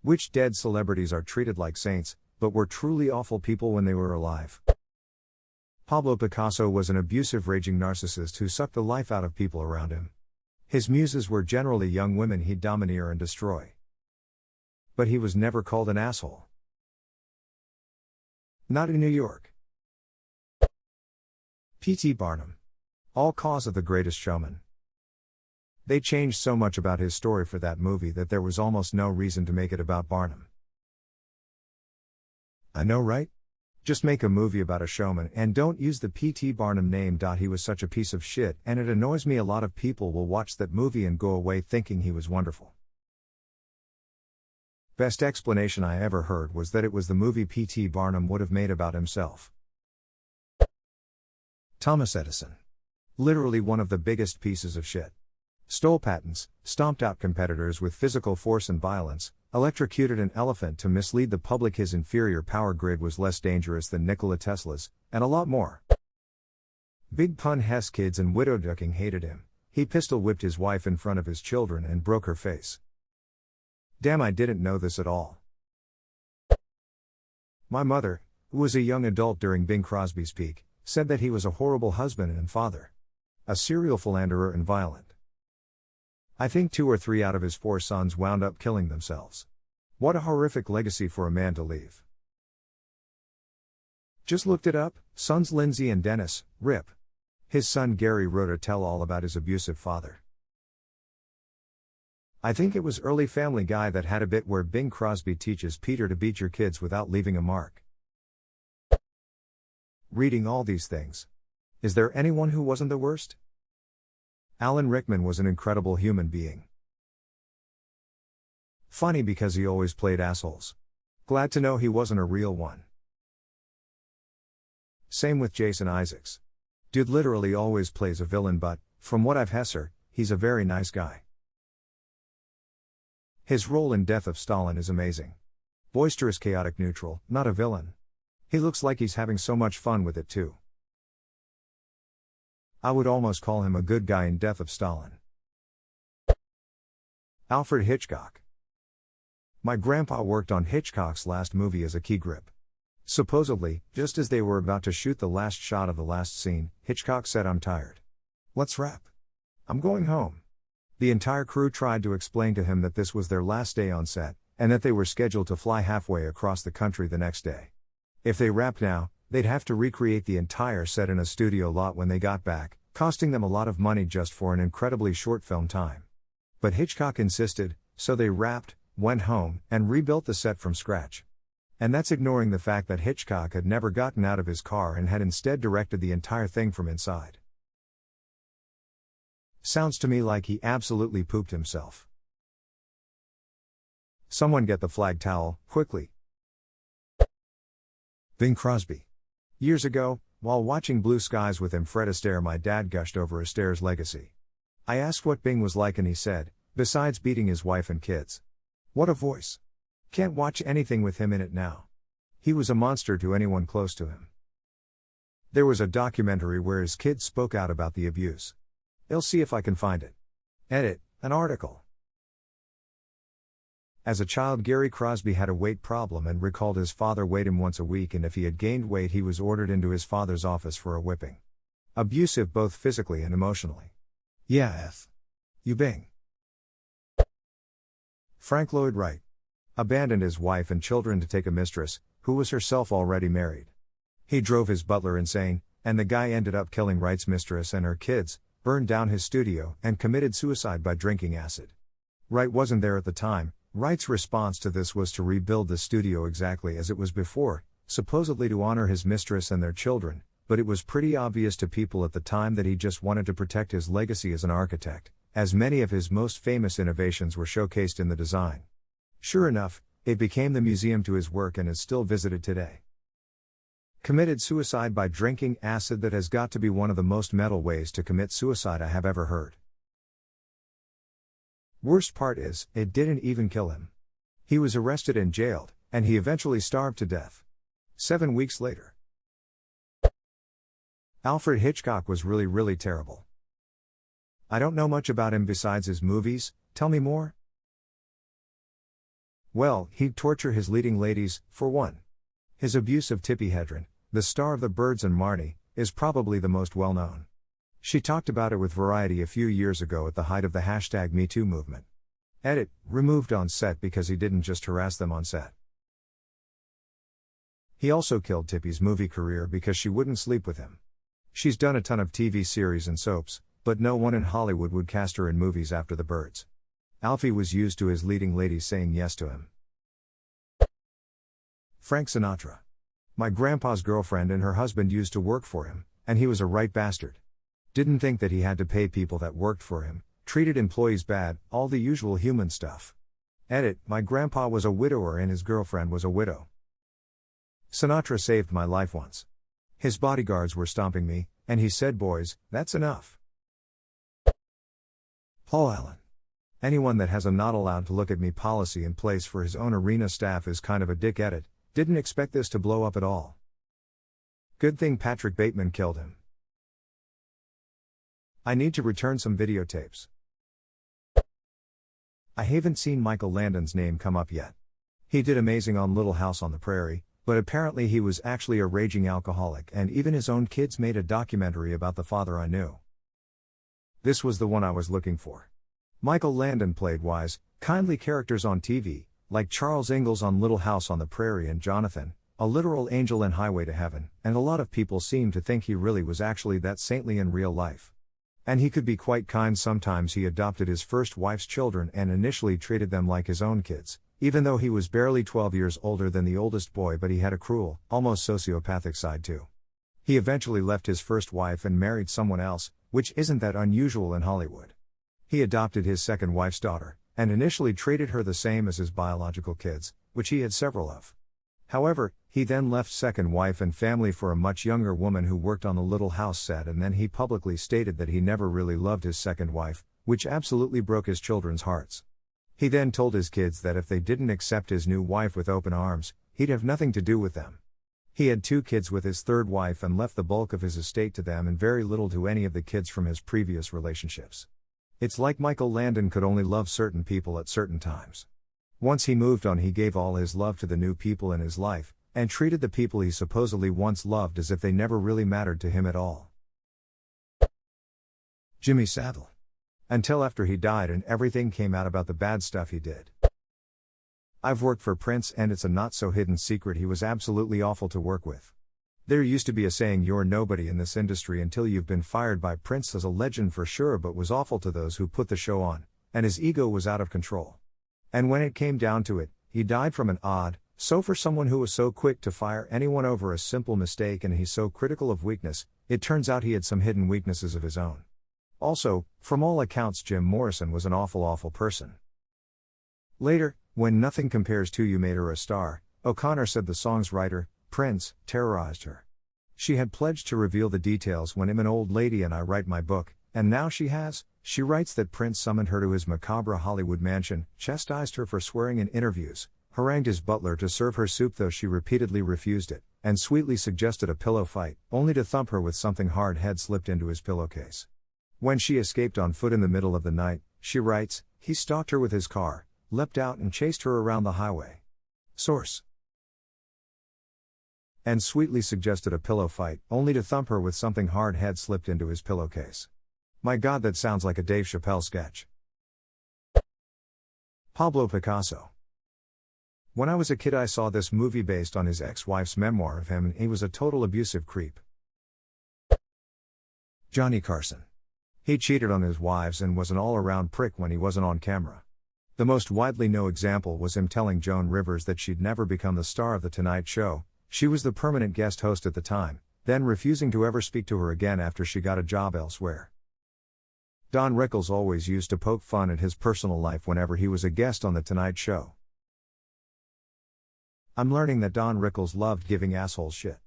Which dead celebrities are treated like saints, but were truly awful people when they were alive? Pablo Picasso was an abusive raging narcissist who sucked the life out of people around him. His muses were generally young women he'd domineer and destroy. But he was never called an asshole. Not in New York. P.T. Barnum. All cause of The Greatest Showman. They changed so much about his story for that movie that there was almost no reason to make it about Barnum. I know, right? Just make a movie about a showman and don't use the P.T. Barnum name. He was such a piece of shit, and it annoys me a lot of people will watch that movie and go away thinking he was wonderful. Best explanation I ever heard was that it was the movie P.T. Barnum would have made about himself. Thomas Edison. Literally one of the biggest pieces of shit. Stole patents, stomped out competitors with physical force and violence, electrocuted an elephant to mislead the public his inferior power grid was less dangerous than Nikola Tesla's, and a lot more. Big pun. Hess kids and widow ducking hated him. He pistol whipped his wife in front of his children and broke her face. Damn, I didn't know this at all. My mother, who was a young adult during Bing Crosby's peak, said that he was a horrible husband and father. A serial philanderer and violent. I think 2 or 3 out of his 4 sons wound up killing themselves. What a horrific legacy for a man to leave. Just looked it up, sons Lindsay and Dennis, RIP. His son Gary wrote a tell-all about his abusive father. I think it was early Family Guy that had a bit where Bing Crosby teaches Peter to beat your kids without leaving a mark. Reading all these things. Is there anyone who wasn't the worst? Alan Rickman was an incredible human being. Funny because he always played assholes. Glad to know he wasn't a real one. Same with Jason Isaacs. Dude literally always plays a villain, but, from what I've heard, he's a very nice guy. His role in Death of Stalin is amazing. Boisterous, chaotic, neutral, not a villain. He looks like he's having so much fun with it too. I would almost call him a good guy in Death of Stalin. Alfred Hitchcock. My grandpa worked on Hitchcock's last movie as a key grip. Supposedly, just as they were about to shoot the last shot of the last scene, Hitchcock said, "I'm tired. Let's wrap. I'm going home." The entire crew tried to explain to him that this was their last day on set, and that they were scheduled to fly halfway across the country the next day. If they wrapped now, they'd have to recreate the entire set in a studio lot when they got back, costing them a lot of money just for an incredibly short film time. But Hitchcock insisted, so they wrapped, went home, and rebuilt the set from scratch. And that's ignoring the fact that Hitchcock had never gotten out of his car and had instead directed the entire thing from inside. Sounds to me like he absolutely pooped himself. Someone get the flag towel, quickly. Bing Crosby. Years ago, while watching Blue Skies with him, Fred Astaire, my dad gushed over Astaire's legacy. I asked what Bing was like and he said, besides beating his wife and kids. What a voice. Can't watch anything with him in it now. He was a monster to anyone close to him. There was a documentary where his kids spoke out about the abuse. I'll see if I can find it. Edit, an article. As a child, Gary Crosby had a weight problem and recalled his father weighed him once a week, and if he had gained weight he was ordered into his father's office for a whipping. Abusive both physically and emotionally. Yeah, you Bing. Frank Lloyd Wright. Abandoned his wife and children to take a mistress, who was herself already married. He drove his butler insane, and the guy ended up killing Wright's mistress and her kids, burned down his studio, and committed suicide by drinking acid. Wright wasn't there at the time. Wright's response to this was to rebuild the studio exactly as it was before, supposedly to honor his mistress and their children, but it was pretty obvious to people at the time that he just wanted to protect his legacy as an architect, as many of his most famous innovations were showcased in the design. Sure enough, it became the museum to his work and is still visited today. Committed suicide by drinking acid. That has got to be one of the most metal ways to commit suicide I have ever heard. Worst part is, it didn't even kill him. He was arrested and jailed, and he eventually starved to death. 7 weeks later. Alfred Hitchcock was really terrible. I don't know much about him besides his movies. Tell me more. Well, he'd torture his leading ladies, for one. His abuse of Tippi Hedren, the star of The Birds and Marnie, is probably the most well-known. She talked about it with Variety a few years ago at the height of the #MeToo movement. Edit, removed on set because he didn't just harass them on set. He also killed Tippi's movie career because she wouldn't sleep with him. She's done a ton of TV series and soaps, but no one in Hollywood would cast her in movies after The Birds. Alfie was used to his leading ladies saying yes to him. Frank Sinatra. My grandpa's girlfriend and her husband used to work for him, and he was a right bastard. Didn't think that he had to pay people that worked for him, treated employees bad, all the usual human stuff. Edit, my grandpa was a widower and his girlfriend was a widow. Sinatra saved my life once. His bodyguards were stomping me, and he said, "Boys, that's enough." Paul Allen. Anyone that has a not allowed to look at me policy in place for his own arena staff is kind of a dick. Edit, didn't expect this to blow up at all. Good thing Patrick Bateman killed him. I need to return some videotapes. I haven't seen Michael Landon's name come up yet. He did amazing on Little House on the Prairie, but apparently he was actually a raging alcoholic, and even his own kids made a documentary about the father I knew. This was the one I was looking for. Michael Landon played wise, kindly characters on TV, like Charles Ingalls on Little House on the Prairie and Jonathan, a literal angel in Highway to Heaven, and a lot of people seem to think he really was actually that saintly in real life. And he could be quite kind. Sometimes he adopted his first wife's children and initially treated them like his own kids, even though he was barely 12 years older than the oldest boy, but he had a cruel, almost sociopathic side too. He eventually left his first wife and married someone else, which isn't that unusual in Hollywood. He adopted his second wife's daughter, and initially treated her the same as his biological kids, which he had several of. However, he then left second wife and family for a much younger woman who worked on the Little House set, and then he publicly stated that he never really loved his second wife, which absolutely broke his children's hearts. He then told his kids that if they didn't accept his new wife with open arms, he'd have nothing to do with them. He had 2 kids with his third wife and left the bulk of his estate to them and very little to any of the kids from his previous relationships. It's like Michael Landon could only love certain people at certain times. Once he moved on, he gave all his love to the new people in his life, and treated the people he supposedly once loved as if they never really mattered to him at all. Jimmy Savile. Until after he died and everything came out about the bad stuff he did. I've worked for Prince, and it's a not-so-hidden secret he was absolutely awful to work with. There used to be a saying, "You're nobody in this industry until you've been fired." By Prince as a legend for sure, but was awful to those who put the show on, and his ego was out of control. And when it came down to it, he died from an odd, so for someone who was so quick to fire anyone over a simple mistake and he's so critical of weakness, it turns out he had some hidden weaknesses of his own. Also, from all accounts, Jim Morrison was an awful person. Later, when Nothing Compares to You made her a star, O'Connor said the song's writer, Prince, terrorized her. She had pledged to reveal the details when I'm an old lady and I write my book, and now she has. She writes that Prince summoned her to his macabre Hollywood mansion, chastised her for swearing in interviews, harangued his butler to serve her soup though she repeatedly refused it, and sweetly suggested a pillow fight, only to thump her with something hard had slipped into his pillowcase. When she escaped on foot in the middle of the night, she writes, he stalked her with his car, leapt out and chased her around the highway. Source. And sweetly suggested a pillow fight, only to thump her with something hard had slipped into his pillowcase. My God, that sounds like a Dave Chappelle sketch. Pablo Picasso. When I was a kid I saw this movie based on his ex-wife's memoir of him, and he was a total abusive creep. Johnny Carson. He cheated on his wives and was an all-around prick when he wasn't on camera. The most widely known example was him telling Joan Rivers that she'd never become the star of The Tonight Show. She was the permanent guest host at the time, then refusing to ever speak to her again after she got a job elsewhere. Don Rickles always used to poke fun at his personal life whenever he was a guest on The Tonight Show. I'm learning that Don Rickles loved giving assholes shit.